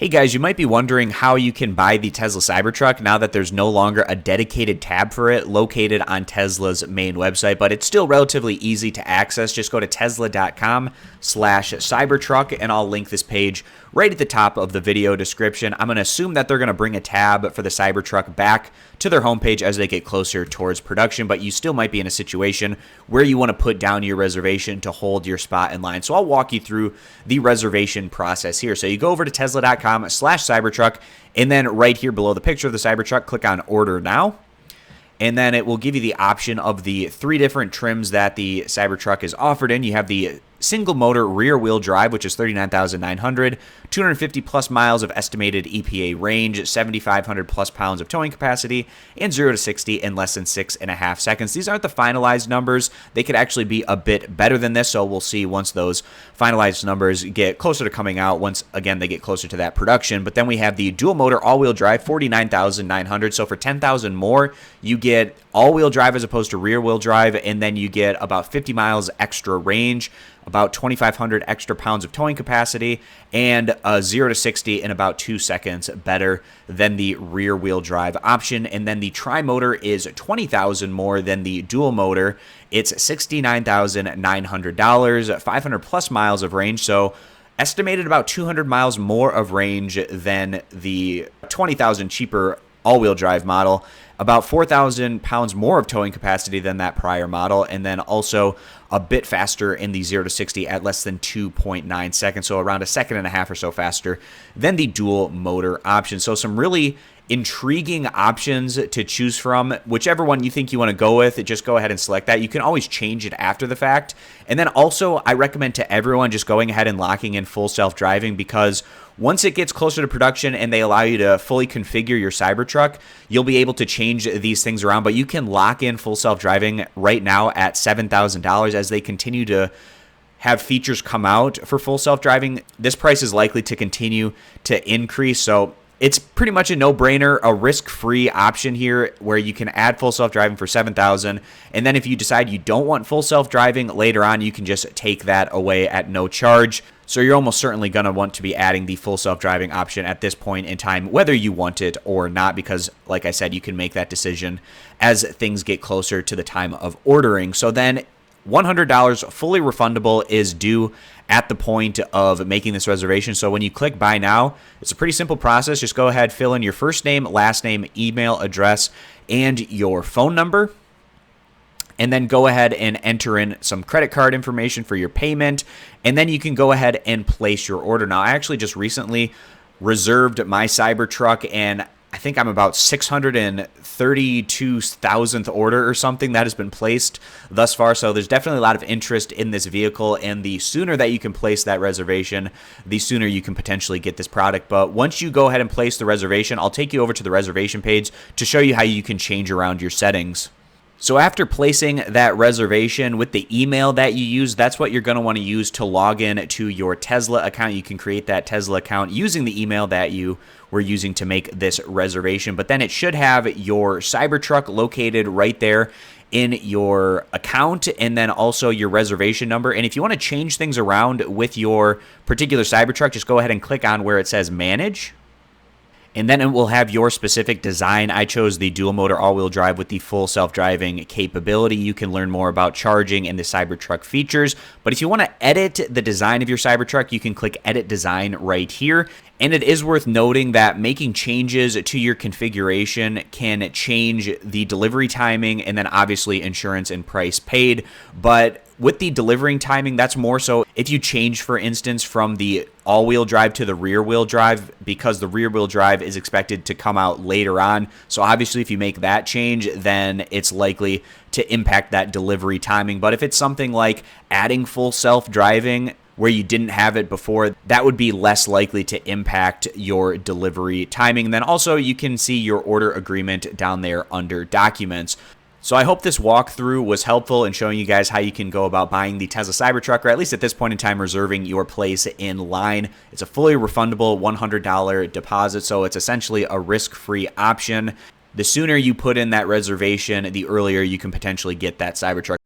Hey guys, you might be wondering how you can buy the Tesla Cybertruck now that there's no longer a dedicated tab for it located on Tesla's main website, but it's still relatively easy to access. Just go to tesla.com/Cybertruck and I'll link this page right at the top of the video description. I'm going to assume that they're going to bring a tab for the Cybertruck back to their homepage as they get closer towards production, but you still might be in a situation where you want to put down your reservation to hold your spot in line. So I'll walk you through the reservation process here. So you go over to tesla.com/Cybertruck, and then right here below the picture of the Cybertruck, click on Order Now. And then it will give you the option of the 3 different trims that the Cybertruck is offered in. You have the single motor rear wheel drive, which is $39,900, 250 plus miles of estimated EPA range, 7,500 plus pounds of towing capacity, and 0 to 60 in less than 6.5 seconds. These aren't the finalized numbers. They could actually be a bit better than this, so we'll see once those finalized numbers get closer to coming out, once again they get closer to that production. But then we have the dual motor all-wheel drive, $49,900. So for $10,000 more, you get all-wheel drive as opposed to rear-wheel drive, and then you get about 50 miles extra range, about 2,500 extra pounds of towing capacity, and 0 to 60 in about 2 seconds better than the rear wheel drive option. And then the tri-motor is $20,000 more than the dual motor. It's $69,900, 500 plus miles of range. So estimated about 200 miles more of range than the 20,000 cheaper all-wheel drive model, about 4,000 pounds more of towing capacity than that prior model, and then also a bit faster in the 0 to 60 at less than 2.9 seconds, so around a second and a half or so faster than the dual motor option. So some really intriguing options to choose from. Whichever one you think you want to go with, just go ahead and select that. You can always change it after the fact. And then also, I recommend to everyone just going ahead and locking in full self-driving, because once it gets closer to production and they allow you to fully configure your Cybertruck, you'll be able to change these things around. But you can lock in full self-driving right now at $7,000 as they continue to have features come out for full self-driving. This price is likely to continue to increase. So it's pretty much a no-brainer, a risk-free option here where you can add full self-driving for $7,000. And then if you decide you don't want full self-driving later on, you can just take that away at no charge. So you're almost certainly going to want to be adding the full self-driving option at this point in time, whether you want it or not, because like I said, you can make that decision as things get closer to the time of ordering. So then $100 fully refundable is due at the point of making this reservation. So when you click buy now, it's a pretty simple process. Just go ahead, fill in your first name, last name, email address, and your phone number. And then go ahead and enter in some credit card information for your payment. And then you can go ahead and place your order. Now, I actually just recently reserved my Cybertruck, and I think I'm about 632,000th order or something that has been placed thus far. So there's definitely a lot of interest in this vehicle, and the sooner that you can place that reservation, the sooner you can potentially get this product. But once you go ahead and place the reservation, I'll take you over to the reservation page to show you how you can change around your settings. So after placing that reservation with the email that you use, that's what you're going to want to use to log in to your Tesla account. You can create that Tesla account using the email that you were using to make this reservation. But then it should have your Cybertruck located right there in your account, and then also your reservation number. And if you want to change things around with your particular Cybertruck, just go ahead and click on where it says Manage. And then it will have your specific design. I chose the dual motor all-wheel drive with the full self-driving capability. You can learn more about charging and the Cybertruck features. But if you want to edit the design of your Cybertruck, you can click Edit Design right here. And it is worth noting that making changes to your configuration can change the delivery timing and then obviously insurance and price paid. But with the delivering timing, that's more so if you change, for instance, from the all-wheel drive to the rear-wheel drive, because the rear-wheel drive is expected to come out later on. So obviously, if you make that change, then it's likely to impact that delivery timing. But if it's something like adding full self-driving where you didn't have it before, that would be less likely to impact your delivery timing. And then also you can see your order agreement down there under Documents. So I hope this walkthrough was helpful in showing you guys how you can go about buying the Tesla Cybertruck, or at least at this point in time, reserving your place in line. It's a fully refundable $100 deposit, so it's essentially a risk-free option. The sooner you put in that reservation, the earlier you can potentially get that Cybertruck.